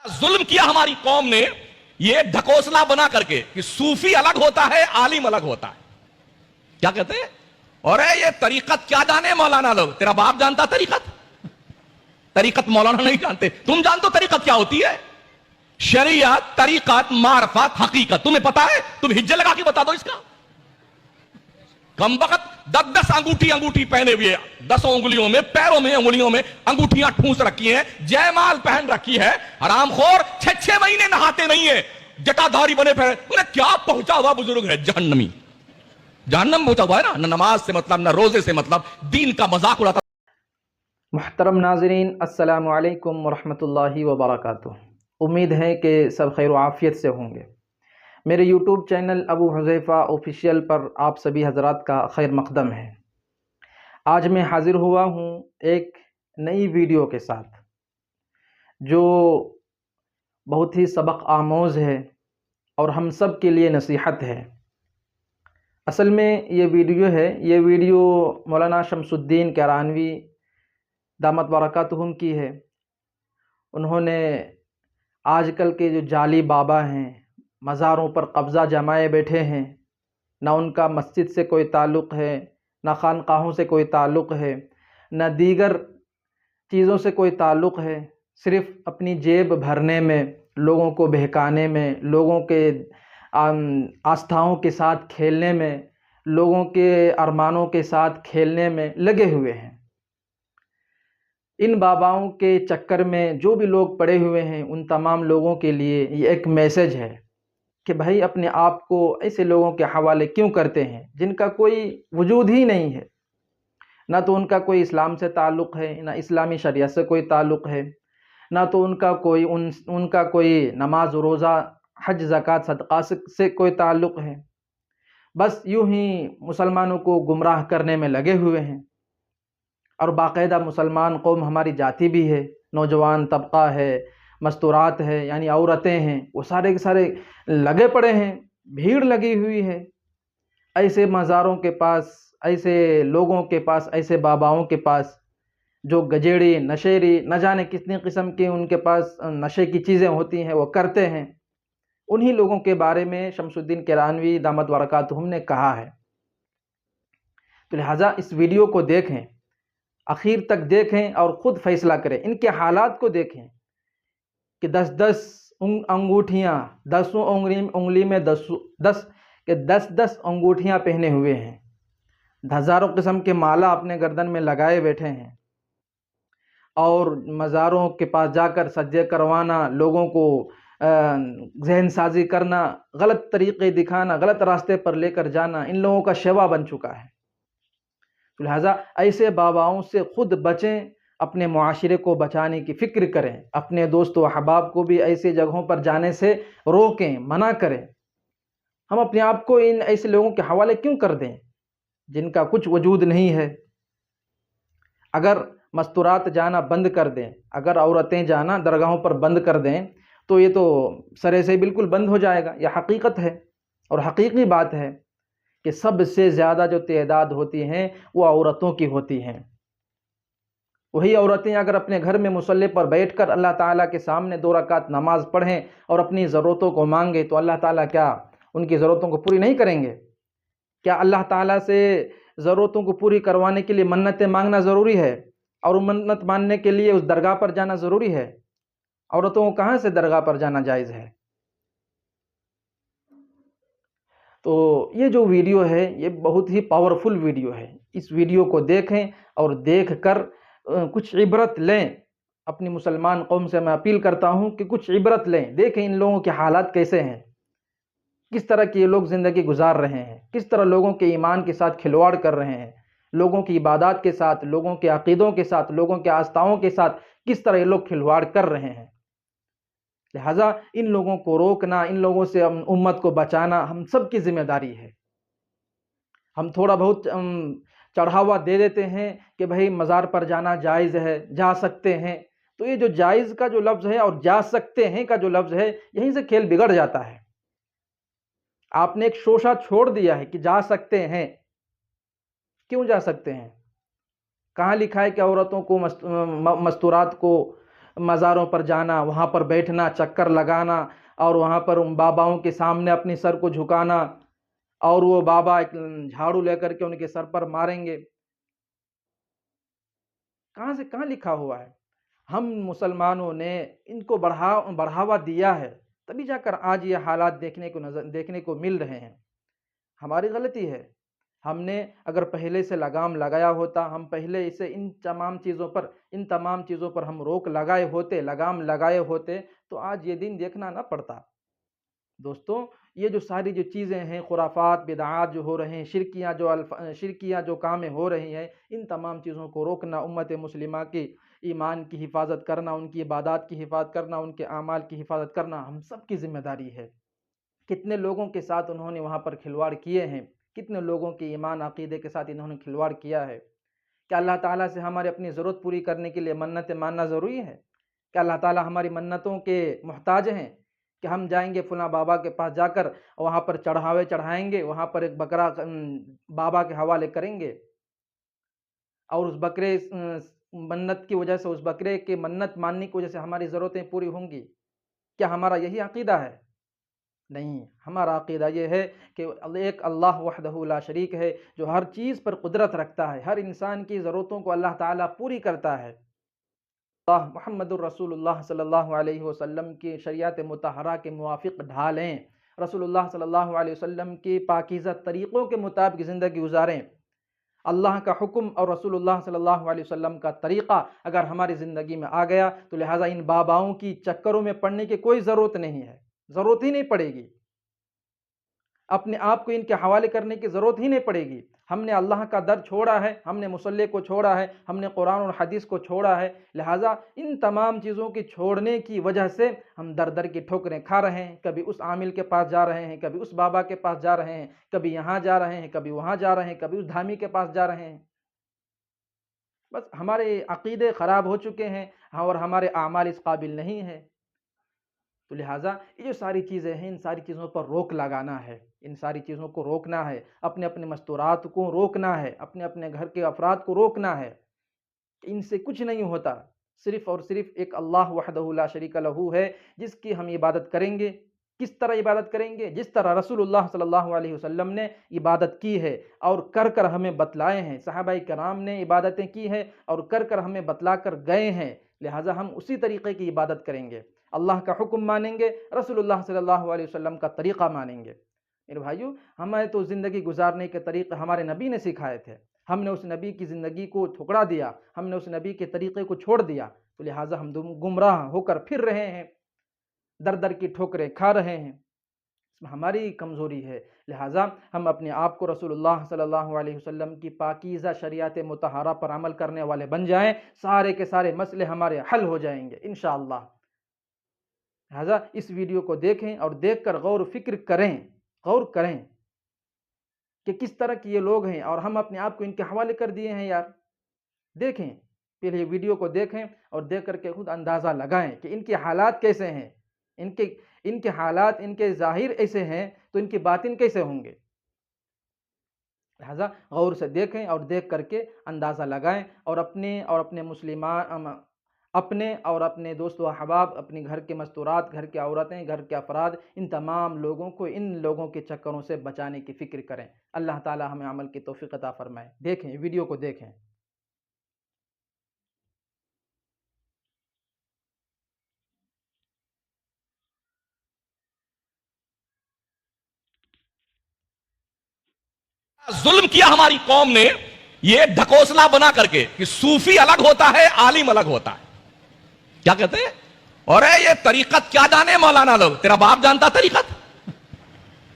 जुल्म किया हमारी कौम ने ये ढकोसला बना करके कि सूफी अलग होता है, आलिम अलग होता है। क्या कहते हैं? और ये तरीकत क्या जाने मौलाना लोग, तेरा बाप जानता तरीकत? तरीकत मौलाना नहीं जानते, तुम जानते हो तरीकत क्या होती है? शरीयत, तरीकत, मारफत, हकीकत तुम्हें पता है? तुम हिज्जे लगा के बता दो इसका। कम वक्त 10-10 अंगूठी पहने हुए, 10 उंगलियों में, पैरों में, उंगलियों में अंगूठियां ठूंस रखी हैं, जयमाल पहन रखी है, हरामखोर 6-6 महीने नहाते नहीं है, जटाधारी बने फिर, उन्हें क्या पहुंचा हुआ बुजुर्ग है, जहन्नमी, जहन्नम पहुंचा हुआ है ना। न नमाज से मतलब, न रोजे से मतलब, दीन का मजाक उड़ाता। मुहतरम नाज़रीन, अस्सलामु अलैकुम वरहमतुल्लाहि वबरकातुहू। उम्मीद है कि सब खैर आफ़ियत से होंगे। मेरे YouTube channel Abu Huzaifa official पर आप सभी हज़रात का खैर मक़दम है। आज मैं हाज़िर हुआ हूँ एक नई वीडियो के साथ जो बहुत ही सबक आमोज़ है और हम सब के लिए नसीहत है। असल में ये वीडियो मौलाना शमसुद्दीन करानवी दामत बरकातुहुम की है। उन्होंने आजकल के जो जाली बाबा हैं, मज़ारों पर कब्ज़ा जमाए बैठे हैं, ना उनका मस्जिद से कोई ताल्लुक़ है, ना खानकाहों से कोई ताल्लुक़ है, ना दीगर चीज़ों से कोई ताल्लुक़ है, सिर्फ़ अपनी जेब भरने में, लोगों को बहकाने में, लोगों के आस्थाओं के साथ खेलने में, लोगों के अरमानों के साथ खेलने में लगे हुए हैं। इन बाबाओं के चक्कर में जो भी लोग पड़े हुए हैं, उन तमाम लोगों के लिए ये एक मैसेज है कि भाई अपने आप को ऐसे लोगों के हवाले क्यों करते हैं जिनका कोई वजूद ही नहीं है, ना तो उनका कोई इस्लाम से ताल्लुक़ है, ना इस्लामी शरीयत से कोई ताल्लुक़ है, ना तो उनका कोई नमाज रोज़ा हज ज़कात सदक़ा से कोई ताल्लुक़ है। बस यूं ही मुसलमानों को गुमराह करने में लगे हुए हैं। और बाकायदा मुसलमान कौम हमारी जाति भी है, नौजवान तबका है, मस्तूरात है, यानी औरतें हैं, वो सारे के सारे लगे पड़े हैं, भीड़ लगी हुई है ऐसे मज़ारों के पास, ऐसे लोगों के पास, ऐसे बाबाओं के पास जो गजेड़ी नशेरी न जाने कितनी किस्म की उनके पास नशे की चीज़ें होती हैं वो करते हैं। उन्हीं लोगों के बारे में शमसुद्दीन करानवी दामत बरकातुहुम ने कहा है। तो लिहाजा इस वीडियो को देखें, आखिर तक देखें और ख़ुद फ़ैसला करें। इनके हालात को देखें कि 10-10 अंगूठियाँ, 10 उंगली में 10 अंगूठियाँ पहने हुए हैं, हज़ारों किस्म के माला अपने गर्दन में लगाए बैठे हैं और मज़ारों के पास जाकर सज्जे करवाना, लोगों को जहन साजी करना, गलत तरीक़े दिखाना, गलत रास्ते पर लेकर जाना इन लोगों का शेवा बन चुका है। लिहाजा ऐसे बाबाओं से ख़ुद बचें, अपने मुआशरे को बचाने की फ़िक्र करें, अपने दोस्त व अहबाब को भी ऐसी जगहों पर जाने से रोकें, मना करें। हम अपने आप को इन ऐसे लोगों के हवाले क्यों कर दें जिनका कुछ वजूद नहीं है। अगर मस्तूरात जाना बंद कर दें, अगर औरतें जाना दरगाहों पर बंद कर दें तो ये तो सरे से बिल्कुल बंद हो जाएगा। यह हकीकत है और हकीकी बात है कि सबसे ज़्यादा जो तादाद होती हैं वो औरतों की होती हैं। वही औरतें अगर अपने घर में मुसल्ले पर बैठकर अल्लाह ताला के सामने 2 रकात नमाज पढ़ें और अपनी ज़रूरतों को मांगे तो अल्लाह ताला क्या उनकी ज़रूरतों को पूरी नहीं करेंगे? क्या अल्लाह ताला से ज़रूरतों को पूरी करवाने के लिए मन्नतें मांगना ज़रूरी है और मन्नत मानने के लिए उस दरगाह पर जाना ज़रूरी है? औरतों को कहाँ से दरगाह पर जाना जायज़ है? तो ये जो वीडियो है ये बहुत ही पावरफुल वीडियो है। इस वीडियो को देखें और देख कर कुछ इबरत लें। अपनी मुसलमान कौम से मैं अपील करता हूँ कि कुछ इबरत लें, देखें इन लोगों के हालात कैसे हैं, किस तरह के ये लोग ज़िंदगी गुजार रहे हैं, किस तरह लोगों के ईमान के साथ खिलवाड़ कर रहे हैं, लोगों की इबादत के साथ, लोगों के अक़ीदों के साथ, लोगों के आस्थाओं के साथ किस तरह ये लोग खिलवाड़ कर रहे हैं। लिहाजा इन लोगों को रोकना, इन लोगों से उम्मत को बचाना हम सब की ज़िम्मेदारी है। हम थोड़ा बहुत चढ़ावा दे देते हैं कि भाई मज़ार पर जाना जायज़ है, जा सकते हैं, तो ये जो जायज़ का जो लफ्ज़ है और जा सकते हैं का जो लफ्ज़ है, यहीं से खेल बिगड़ जाता है। आपने एक शोशा छोड़ दिया है कि जा सकते हैं। क्यों जा सकते हैं? कहाँ लिखा है कि औरतों को मस्तूरात को मज़ारों पर जाना, वहाँ पर बैठना, चक्कर लगाना और वहाँ पर उन बाबाओं के सामने अपने सर को झुकाना और वो बाबा एक झाड़ू लेकर के उनके सर पर मारेंगे। कहाँ से कहाँ लिखा हुआ है? हम मुसलमानों ने इनको बढ़ावा दिया है, तभी जाकर आज ये हालात देखने को मिल रहे हैं। हमारी गलती है। हमने अगर पहले से लगाम लगाया होता, हम पहले इसे इन तमाम चीज़ों पर हम रोक लगाए होते, लगाम लगाए होते, तो आज ये दिन देखना ना पड़ता। दोस्तों, ये जो सारी जो चीज़ें हैं, खुराफात, बिदआत जो हो रहे हैं, शिरकियाँ जो कामें हो रही हैं, इन तमाम चीज़ों को रोकना, उम्मत मुस्लिमा की ईमान की हिफाजत करना, उनकी इबादत की हिफाजत करना, उनके आमाल की हिफाजत करना हम सब की ज़िम्मेदारी है। कितने लोगों के साथ उन्होंने वहाँ पर खिलवाड़ किए हैं, कितने लोगों के ईमान अक़ीदे के साथ इन्होंने खिलवाड़ किया है। क्या अल्लाह ताला से हमारे अपनी ज़रूरत पूरी करने के लिए मन्नतें मानना ज़रूरी है? क्या अल्लाह ताला हमारी मन्नतों के मुहताज हैं कि हम जाएंगे फलां बाबा के पास, जाकर वहाँ पर चढ़ावे चढ़ाएंगे, वहाँ पर एक बकरा बाबा के हवाले करेंगे और उस बकरे मन्नत की वजह से, उस बकरे के मन्नत मानने की वजह से हमारी ज़रूरतें पूरी होंगी? क्या हमारा यही अक़ीदा है? नहीं, हमारा अक़ीदा ये है कि एक अल्लाह वहदहू ला शरीक है, जो हर चीज़ पर कुदरत रखता है, हर इंसान की ज़रूरतों को अल्लाह ताला पूरी करता है। मुहम्मदुर रसूलुल्लाह सल्लल्लाहु अलैहि वसल्लम की शरीयत मुतहरा के मुवाफ़िक़ ढालें, रसूलुल्लाह सल्लल्लाहु अलैहि वसल्लम के पाकीज़ा तरीक़ों के मुताबिक ज़िंदगी गुजारें। अल्लाह का हुक्म और रसूलुल्लाह सल्लल्लाहु अलैहि वसल्लम का तरीक़ा अगर हमारी ज़िंदगी में आ गया, तो लिहाजा इन बाबाओं की चक्करों में पड़ने की कोई ज़रूरत नहीं है, ज़रूरत ही नहीं पड़ेगी। अपने आप को इनके हवाले करने की ज़रूरत ही नहीं पड़ेगी। हमने अल्लाह का दर छोड़ा है, हमने मुसल्ले को छोड़ा है, हमने कुरान और हदीस को छोड़ा है, लिहाजा इन तमाम चीज़ों की छोड़ने की वजह से हम दर दर की ठोकरें खा रहे हैं। कभी उस आमिल के पास जा रहे हैं, कभी उस बाबा के पास जा रहे हैं, कभी यहाँ जा रहे हैं, कभी वहाँ जा रहे हैं, कभी उस धामी के पास जा रहे हैं। बस हमारे अक़ीदे ख़राब हो चुके हैं और हमारे आमाल इस काबिल नहीं है। तो लिहाजा ये जो सारी चीज़ें हैं, इन सारी चीज़ों पर रोक लगाना है, इन सारी चीज़ों को रोकना है, अपने अपने मस्तूरात को रोकना है, अपने अपने घर के अफराद को रोकना है। इनसे कुछ नहीं होता, सिर्फ़ और सिर्फ़ एक अल्लाह वहदहू ला शरीक लहू है, जिसकी हम इबादत करेंगे। किस तरह इबादत करेंगे? जिस तरह रसूलुल्लाह सल्लल्लाहु अलैहि वसल्लम ने इबादत की है और कर कर हमें बतलाए हैं, सहाबाए कराम ने इबादतें की हैं और कर कर हमें बतला कर गए हैं, लिहाजा हम उसी तरीक़े की इबादत करेंगे। अल्लाह का हुक्म मानेंगे, रसूलुल्लाह सल्लल्लाहु अलैहि वसल्लम का तरीक़ा मानेंगे। मेरे भाइयों, हमें तो ज़िंदगी गुजारने के तरीक़े हमारे नबी ने सिखाए थे, हमने उस नबी की ज़िंदगी को ठुकरा दिया, हमने उस नबी के तरीक़े को छोड़ दिया, तो लिहाजा हम गुमराह होकर फिर रहे हैं, दर दर की ठोकरें खा रहे हैं। इसमें हमारी कमज़ोरी है, लिहाजा हम अपने आप को रसूलुल्लाह सल्लल्लाहु अलैहि वसल्लम की पाकीज़ा शरीयत मुतहरा पर अमल करने वाले बन जाएं, सारे के सारे मसले हमारे हल हो जाएंगे इंशाअल्लाह। लिहाजा इस वीडियो को देखें और देखकर गौर फिक्र करें कि किस तरह के ये लोग हैं और हम अपने आप को इनके हवाले कर दिए हैं। यार देखें, पहले वीडियो को देखें और देख करके खुद अंदाज़ा लगाएं कि इनके हालात कैसे हैं। इनके हालात, इनके ज़ाहिर ऐसे हैं तो इनकी बातिन कैसे होंगे। लिहाजा गौर से देखें और देख करके अंदाज़ा लगाएं और अपने दोस्तों अहबाब, अपने घर के मस्तूरात, घर की औरतें, घर के अफराद, इन तमाम लोगों को इन लोगों के चक्करों से बचाने की फ़िक्र करें। अल्लाह ताला हमें अमल की तौफ़ीक़ अता फ़रमाए। देखें, वीडियो को देखें। जुल्म किया हमारी कौम ने, ये ढकोसला बना करके कि सूफी अलग होता है, आलिम अलग होता है। क्या कहते हैं? और ये तरीकत क्या जाने मौलाना लोग, तेरा बाप जानता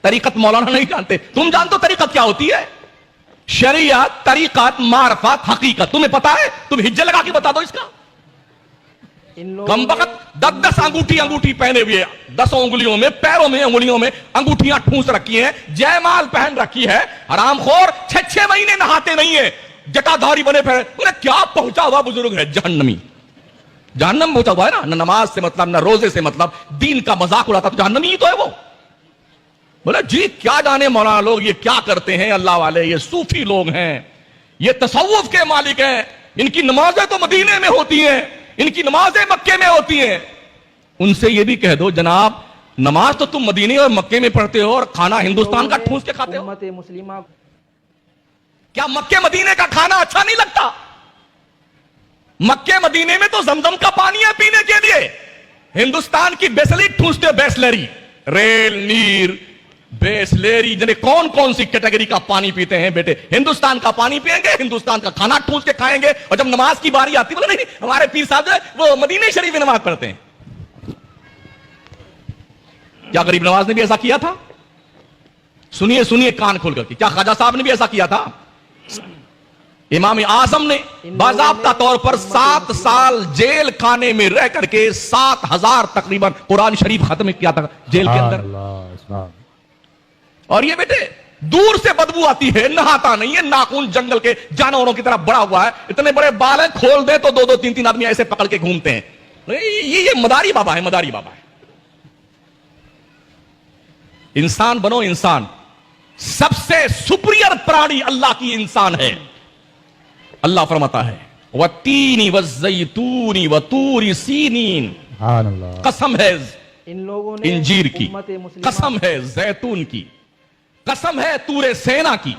तरीकत मौलाना नहीं जानते। तुम जानते हो तरीकत क्या होती है? शरीयत, तरीकत, मारफत, हकीकत तुम्हें पता है? तुम हिज्जे लगा के बता दो इसका। कम वक्त 10 अंगूठी पहने हुए, 10 उंगलियों में, पैरों में, उंगलियों में अंगूठियां ठूंस रखी हैं, जयमाल पहन रखी है, हरामखोर 6 महीने नहाते नहीं है, जटाधारी बने फिर। उन्हें क्या पहुंचा हुआ बुजुर्ग है, जहन्नमी, जहन्नम पहुंचा हुआ है ना। न नमाज से मतलब, न रोजे से मतलब, दीन का मजाक उड़ाता तो जहन्नमी ही तो है वो। बोले जी क्या जाने मौलाना लोग ये क्या करते हैं, अल्लाह वाले, ये सूफी लोग हैं, ये तसव्वुफ के मालिक हैं, इनकी नमाजें तो मदीने में होती हैं, ان کی نمازیں مکے میں ہوتی ہیں. ان سے یہ بھی کہہ دو جناب نماز تو تم مدینے اور مکے میں پڑھتے ہو اور کھانا ہندوستان کا ٹھونس کے کھاتے ہو. امت مسلمہ کیا مکے مدینے کا کھانا اچھا نہیں لگتا؟ مکے مدینے میں تو زمزم کا پانی ہے پینے کے لیے. ہندوستان کی بیسلک ٹھونستے بیسلری, ریل نیر بیسلری, جنہیں کون کون سی کیٹیگری کا پانی پیتے ہیں بیٹے. ہندوستان کا پانی پیئیں گے, ہندوستان کا کھانا ٹھونس کے کھائیں گے, اور جب نماز کی باری آتی بولے نہیں ہمارے پیر صاحب جو ہے وہ مدینے شریف میں نماز پڑھتے ہیں. کیا غریب نواز نے بھی ایسا کیا تھا؟ سنیے سنیے کان کھول کر کے, کیا خواجہ صاحب نے بھی ایسا کیا تھا؟ امام اعظم نے باضابطہ طور پر 7 سال جیل خانے میں رہ کر کے 7,000 تقریباً قرآن شریف ختم کیا تھا جیل کے اندر. اور یہ بیٹے دور سے بدبو آتی ہے, نہاتا نہیں ہے, ناخن جنگل کے جانوروں کی طرح بڑا ہوا ہے, اتنے بڑے بال ہیں, کھول دے تو 2-2 3-3 آدمی ایسے پکڑ کے گھومتے ہیں. یہ مداری بابا ہے, مداری بابا ہے. انسان بنو انسان. سب سے سپریئر پرانی اللہ کی انسان ہے. اللہ فرماتا ہے وَالتِّينِ وَالزَّيْتُونِ وَطُورِ سِينِينَ, قسم ہے ان لوگوں نے انجیر کی, امت مسلمہ قسم ہے زیتون کی, قسم ہے طور سینا کی,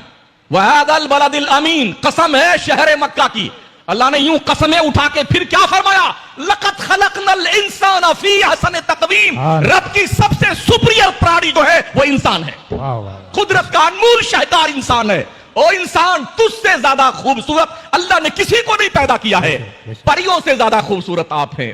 وَهَذَا الْبَلَدِ الْأَمِينَ, قسم ہے شہر مکہ کی. اللہ نے یوں قسمیں اٹھا کے پھر کیا فرمایا؟ لَقَدْ خَلَقْنَا الْإِنسَانَ فِي أَحْسَنِ تَقْوِيمٍ. رب کی سب سے سپریئر پرانی جو ہے وہ انسان ہے. قدرت کا انمول شاہکار انسان ہے. او انسان تجھ سے زیادہ خوبصورت اللہ نے کسی کو نہیں پیدا کیا ہے. پریوں سے زیادہ خوبصورت آپ ہیں,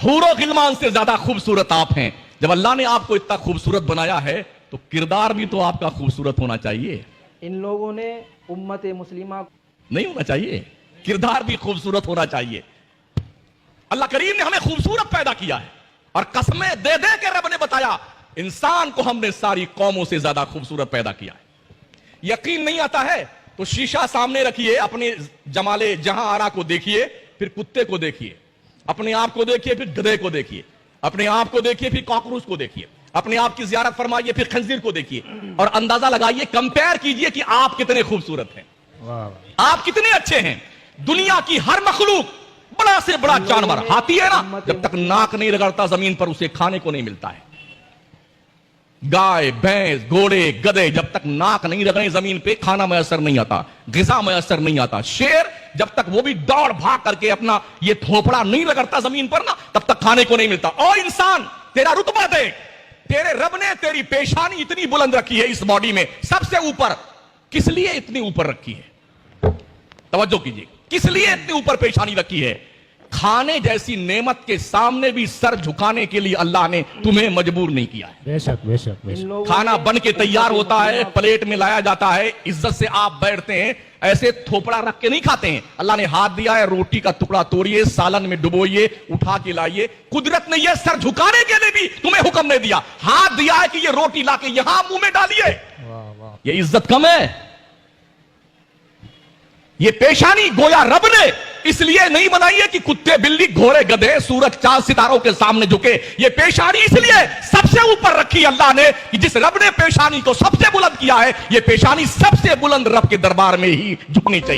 حور و غلمان سے زیادہ خوبصورت آپ ہیں. جب اللہ نے آپ کو اتنا خوبصورت بنایا ہے تو کردار بھی تو آپ کا خوبصورت ہونا چاہیے. ان لوگوں نے امت مسلمہ نہیں ہونا چاہیے, کردار بھی خوبصورت ہونا چاہیے. اللہ کریم نے ہمیں خوبصورت پیدا کیا ہے, اور قسمیں دے دے کے رب نے بتایا انسان کو ہم نے ساری قوموں سے زیادہ خوبصورت پیدا کیا ہے. یقین نہیں آتا ہے تو شیشہ سامنے رکھیے, اپنے جمال جہاں آرا کو دیکھیے, پھر کتے کو دیکھیے, اپنے آپ کو دیکھیے, پھر گدھے کو دیکھیے, اپنے آپ کو دیکھیے, پھر کاکروچ کو دیکھیے, اپنے آپ کی زیارت فرمائیے, پھر خنزیر کو دیکھیے, اور اندازہ لگائیے, کمپیئر کیجئے کہ آپ کتنے خوبصورت ہیں, آپ کتنے اچھے ہیں. دنیا کی ہر مخلوق, بڑا سے بڑا جانور, ہاتھی ہے نا, جب تک ناک نہیں رگڑتا زمین پر اسے کھانے کو نہیں ملتا ہے. گائے بھینس گھوڑے گدھے جب تک ناک نہیں رگڑیں زمین پہ کھانا میسر نہیں آتا, غذا میسر نہیں آتا. شیر جب تک وہ بھی دوڑ بھاگ کر کے اپنا یہ تھوپڑا نہیں رگڑتا زمین پر نا, تب تک کھانے کو نہیں ملتا. او انسان تیرا رتبہ دیکھ, تیرے رب نے تیری پیشانی اتنی بلند رکھی ہے اس باڈی میں سب سے اوپر. کس لیے اتنی اوپر رکھی ہے؟ توجہ کیجیے, کس لیے اتنی اوپر پیشانی رکھی ہے؟ کھانے جیسی نعمت کے سامنے بھی سر جھکانے کے لیے اللہ نے تمہیں مجبور نہیں کیا ہے. بے شک بے شک بے شک. کھانا بن کے تیار ہوتا ہے, پلیٹ میں لایا جاتا ہے, عزت سے آپ بیٹھتے ہیں, ایسے تھوپڑا رکھ کے نہیں کھاتے ہیں. اللہ نے ہاتھ دیا ہے, روٹی کا ٹکڑا توڑیے, سالن میں ڈبوئیے, اٹھا کے لائیے. قدرت نے یہ سر جھکانے کے لیے بھی تمہیں حکم نہیں دیا, ہاتھ دیا ہے کہ یہ روٹی لا کے یہاں منہ میں ڈالیے. یہ عزت کم ہے؟ یہ پیشانی گویا رب نے اس لیے نہیں بنائی ہے کہ کتے بلی گھوڑے گدھے سورج چاند ستاروں کے سامنے جھکے. یہ پیشانی اس لیے سب سے اوپر رکھی اللہ نے کہ جس رب نے پیشانی کو سب سے بلند کیا ہے, یہ پیشانی سب سے بلند رب کے دربار میں ہی جھکنی چاہیے.